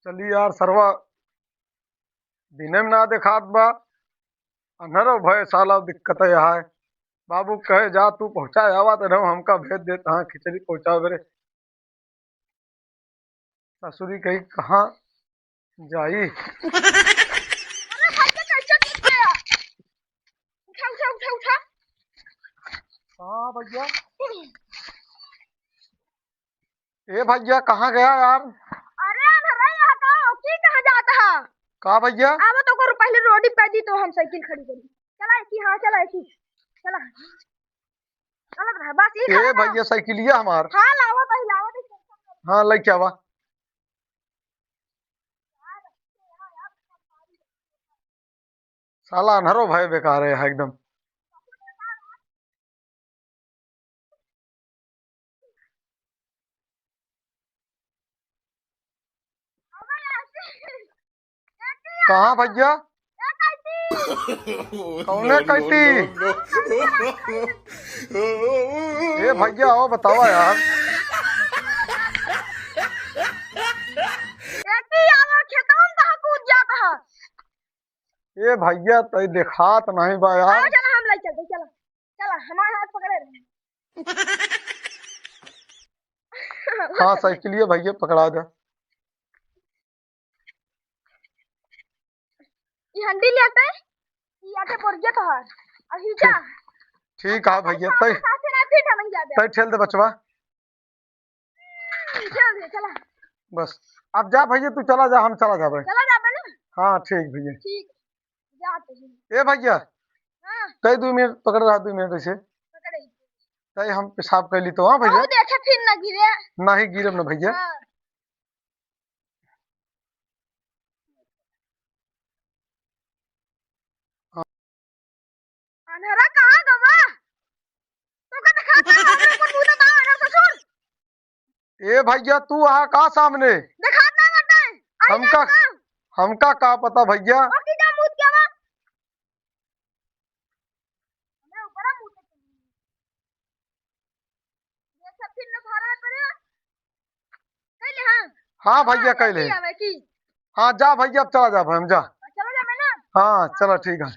चली यार सरवा दिने में ना देखात बा। अनहरो भय साला दिक्कत है यहाँ। बाबू कहे जा तू पहुंचा आवा तो रहूं हमका भेज देता हाँ खिचड़ी पहुंचा बेरे। ससुरी कही कहाँ जाई। उठा उठा उठा उठा। हाँ भैया। ए भैया कहाँ गया यार। अरे भरा यहाँ का की कहाँ जाता है। कहा भैया। अब तो कर पहले रोडी पे दी तो हम साइकिल खड़ी करी। चला ऐसी हाँ चला ऐसी चला चला रहा बस ये ए भैया साइकिलिया हमार। हाँ लावा तो लावा तो। हाँ लग क्या बा। साला अनहरो भय बेकार है एकदम। कहाँ भैया। कौने कहती। ए भैया आओ बतावा यार। ए भैया तो देखात नहीं बा यार। चला हम ले चलते चला चला हमारे हाथ पकड़े रहे। हाँ साइकिलिया भैया पकड़ा जा। ये हंडी ले आते ये आटे पड़ गया तो है अभी जा। ठीक है भैया तय साथे ना फिर ढलंग जा दे तय ठेल दे बचवा। चल दे चला बस अब जा भैया तू चला जा हम चला जा भाई। चला जा ना। हाँ ठीक भैया। ठीक जाते हैं। ए भैया हाँ तय 2 मिनट पकड़ रहा 2 मिनट ऐसे पकड़े तय हम पेशाब कर ली तो। हाँ भैया देखे फिर न गिरे नहीं गिरब ना भैया। हाँ। अनहरा कहाँ गवा तो का दिखाता है हमरे को मुंह दबा ना ससुर। ए भैया तू आ का सामने दिखाता मत है हमका का पता भैया। और की जा मुंह क्या वा मैं ऊपर मुंह से ये सब फिर न भरा करे कहले हां। हाँ भैया कह ले। आवे की हाँ जा भैया अब चला जा भाई हम जा। चलो जा मैं ना। हाँ चलो ठीक है।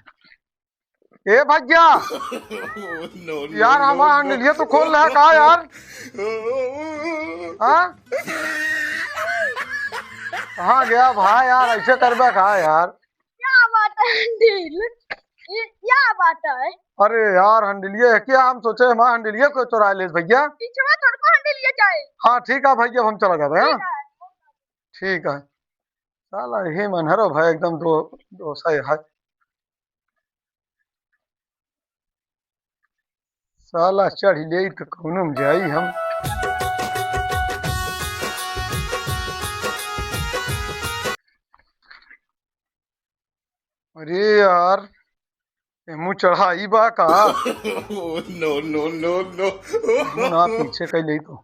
ए भैया यार हमारा हंडलिया तो खोल रहा है कहा यार। हाँ कहाँ गया भाई यार ऐसे करबे कहा यार। क्या बात है दिल ये क्या बात है। अरे यार हंडलिया है क्या हम सोचे हमारा हंडलिया को चुरा ले भैया। पीछे में थोड़ा को हंडी लिए जाए। हाँ ठीक है भैया हम चला जाते हैं। ठीक है ठीक है साला यही मनहरो भाई एकदम दो सही है। साला चढ़ ले तो कौनो में जाई हम। अरे यार मुँह चढ़ाई बा का। नो नो नो नो ना पीछे कह ले तो।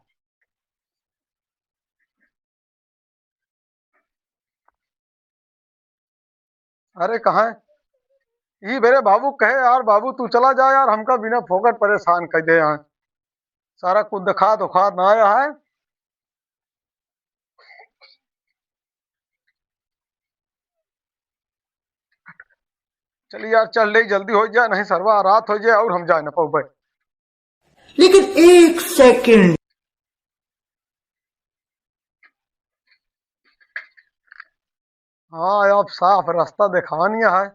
अरे कहाँ है ये मेरे बाबू कहे यार बाबू तू चला जा यार हमका बिना फोकट परेशान कर दे यहाँ। सारा कुछ दिखा दुखा ना आया है। चलिए यार चल ले जल्दी हो जाए नहीं सरवा रात हो जाए और हम जा ना पाऊ भाई। लेकिन एक सेकंड हाँ अब साफ रास्ता दिखानिया है।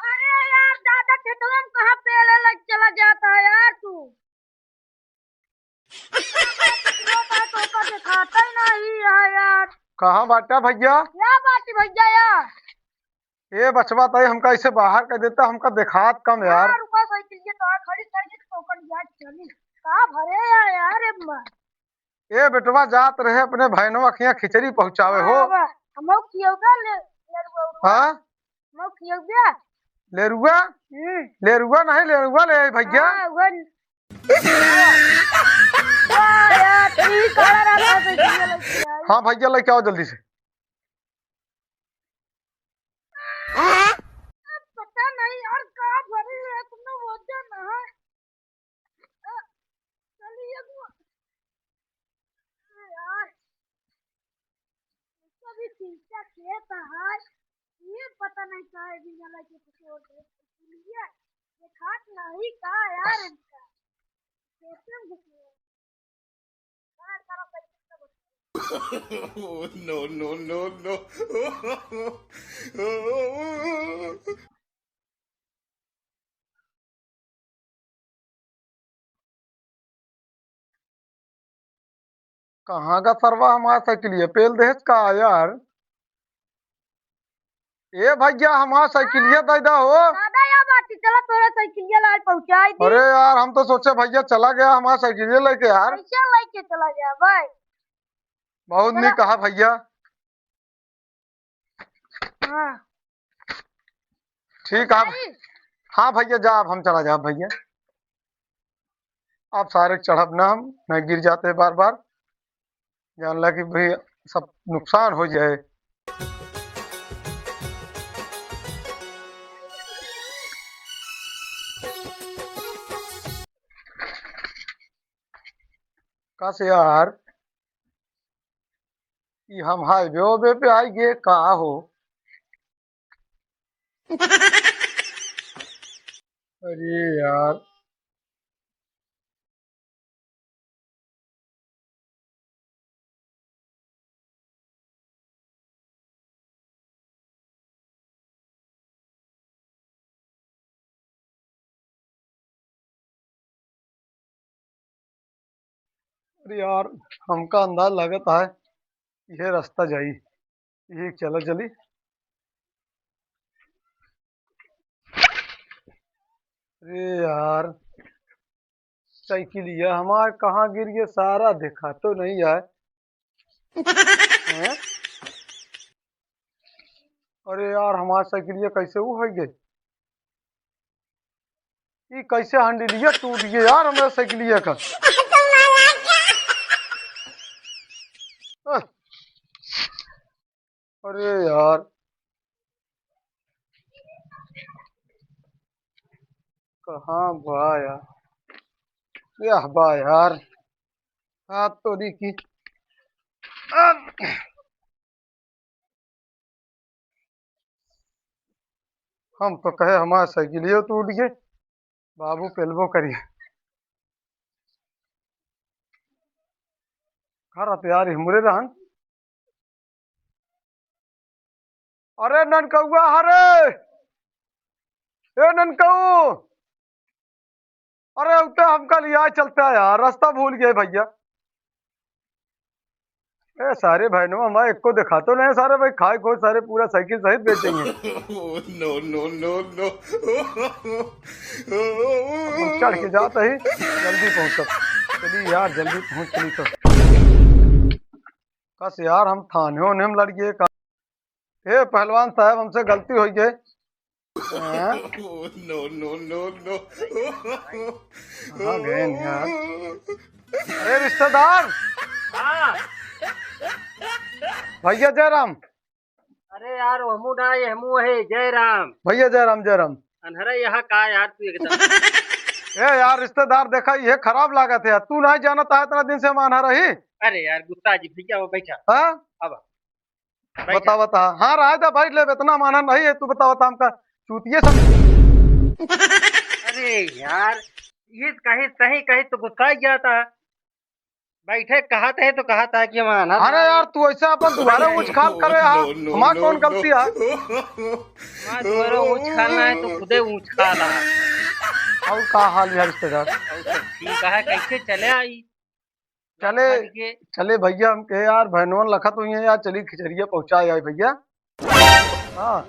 अरे यार दादा खेतों में कहाँ पेले लग चला जाता है यार तू। तो का दिखाता ही नहीं है यार। कहाँ बाटा भैया। क्या बात है भैया यार। ए बचवा तय हमका इसे बाहर कर देता हमका दिखात कम यार। रुका साइकिल ये तो खड़ी कर के टोकन यार चली का भरे यार अम्मा। ए बेटवा जात रहे अपने बहनों के यहाँ खिचड़ी पहुँचावे हो। हम कियोगा ले हाँ मो कियोगा लेरुआ लेरुआ नहीं लेरुआ ले आई भैया। यार ठीक आ रहा था हाँ भैया लेके आओ जल्दी से। पता नहीं यार कहाँ भरी है तुमने वजन है चलिए यार नीचे खेत है, ये पता नहीं का है बिना लगे कुछ और ये खाट नहीं का यार इनका कैसे घुसे यार सारा पैसा No, no, no, no. कहाँ का सरवा हमारा साइकिल ये पेल देश का यार। ए भैया हमारा साइकिलिया दे दो हो। दादा या बात चला तोरा साइकिलिया लाल पहुंचाई दी। अरे यार हम तो सोचे भैया चला गया हमारा साइकिलिया लेके यार। कैसे लेके चला गया भाई? बहुत नहीं कहा भैया। हाँ ठीक है। हाँ भैया जा अब हम चला जा भैया। आप सारे चढ़ब ना हम न गिर जाते बार बार। जान ला कि भाई सब नुकसान हो जाए। कस यार कि हम हाईवे पे आई गए कहा हो। अरे यार अरे यार हमका अंदाज लगता है ये रास्ता जाई। ये चलो चली। अरे यार साइकिलिया हमारे कहाँ गिर गया सारा देखा तो नहीं है। हैं? अरे यार हमारा साइकिलिया कैसे वो हो गए। ये कैसे हंडिलिया टूट गया यार हमारा साइकिलिया का। अरे यार कहाँ बा यार। यह बा यार हाथ तो दी की। हम तो कहे हमारा साइकिलिया टूट गए। बाबू पेलबो करिए खरा तो यार हिमरे रहन। अरे ननकौआ हरे ए ननकऊ। अरे उते हमका लिया चलता है यार रास्ता भूल गए भैया। ए सारे बहनों हमारे एक को दिखा तो नहीं सारे भाई खाए खो सारे पूरा साइकिल सहित बेचेंगे। No, no, no, no. हम चढ़ के जाते ही जल्दी पहुंचब। चलिए यार जल्दी पहुंच चली तो। कस यार हम थाने होने में लड़ गए का। हे पहलवान साहब हमसे गलती हो गई। No, no, no, no. कहाँ गए न यार। अरे रिश्तेदार हाँ। भैया जयराम। अरे यार हमू ना ये हमू है जय राम। भैया जयराम जयराम। अनहरा यहाँ का यार तू एकदम। ए यार रिश्तेदार देखा ये खराब लागत है यार। तू नहीं जाना था इतना दिन से माना रही। अरे यार गुस्सा जी भैया वो बैठा हाँ अब बता बता। हाँ रहा था भाई ले इतना माना नहीं है। तू बता बता हमका चूतिए सब। अरे यार ये कहीं सही कहीं तो गुस्सा ही जाता। बैठे कहा थे तो कहा था कि माना। अरे यार तू ऐसा अपन दोबारा उछाल करे यार। हमारा कौन गलती है। तुम्हारा ऊँच खाना है तो खुदे ऊँच खा रहा। और का हाल है रिश्तेदार। और सब ठीक है कैसे चले आई चले के? चले भैया हम कहे यार बहनों लखत हुई है यार चली खिचड़िया पहुंचा यार भैया। हाँ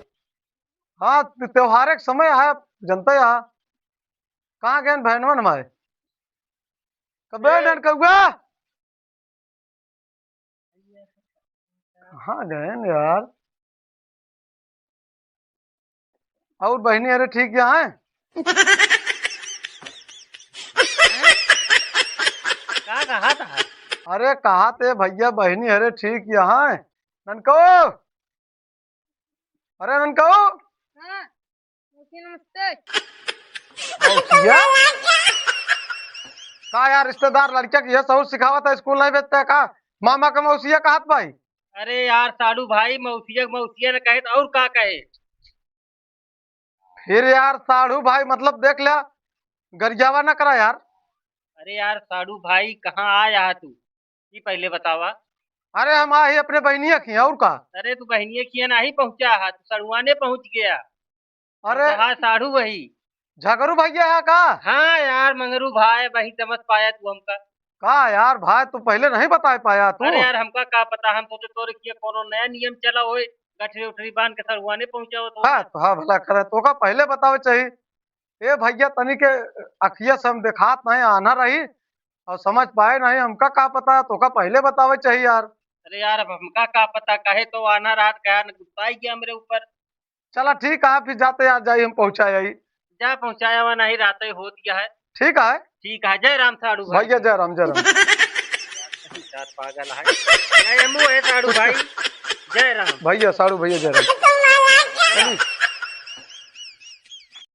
हाँ त्योहार एक समय है जनता यहाँ कहाँ गए बहनों हमारे कबे डर कौआ कहाँ गए न यार। और बहनी अरे ठीक यहाँ है। क्या कहा था? अरे कहा थे भैया बहनी अरे ठीक यहाँ है। ननको अरे ननको हाँ नमस्ते। मौसिया का यार रिश्तेदार लड़का की यह सहूर सिखावा था स्कूल नहीं भेजता का। मामा का मौसिया कहा भाई। अरे यार साड़ू भाई, मौसिया ने कहे तो और का कहे। फिर यार साढ़ू भाई मतलब देख लिया, गरियावा ना करा यार। अरे यार साड़ू भाई कहाँ आया तू, ये पहले बतावा। अरे हम आ ही अपने बहनिया की और का। अरे तू बहनिये किया नहीं पहुंचा है, तू सड़ुआने पहुंच गया। हम अरे तो हाँ साड़ू वही। झगड़ू भैया है का? हाँ यार मंगरू भाई, वही समझ पाया तू हमका। का यार भाई तू पहले नहीं बता पाया तू। अरे यार हमका का पता, हम सोचे तोर किया कोनो नया नियम चला होए, गठरी उठरी बांध के सड़ुआने पहुंचा हो तो। हाँ तो हाँ भला करे तो का पहले बतावे चाहिए। ए भैया तनी के अखिया से हम देखात नहीं आना रही और समझ पाए नहीं, हमका का पता, तो का पहले बतावे चाहिए यार। अरे यार अब हमका का पता, कहे तो आना रात कहा न गुस्सा ही गया मेरे ऊपर। चला ठीक है फिर जाते यार, जाइए हम पहुंचा यही। जा पहुंचाया हुआ नहीं, रात ही हो दिया है। ठीक है ठीक है, जय राम साड़ू भाई। भैया, जय राम जय राम। चार पागल है, नहीं, हमू है साड़ू भाई। जय राम। भैया साड़ू भैया जय राम।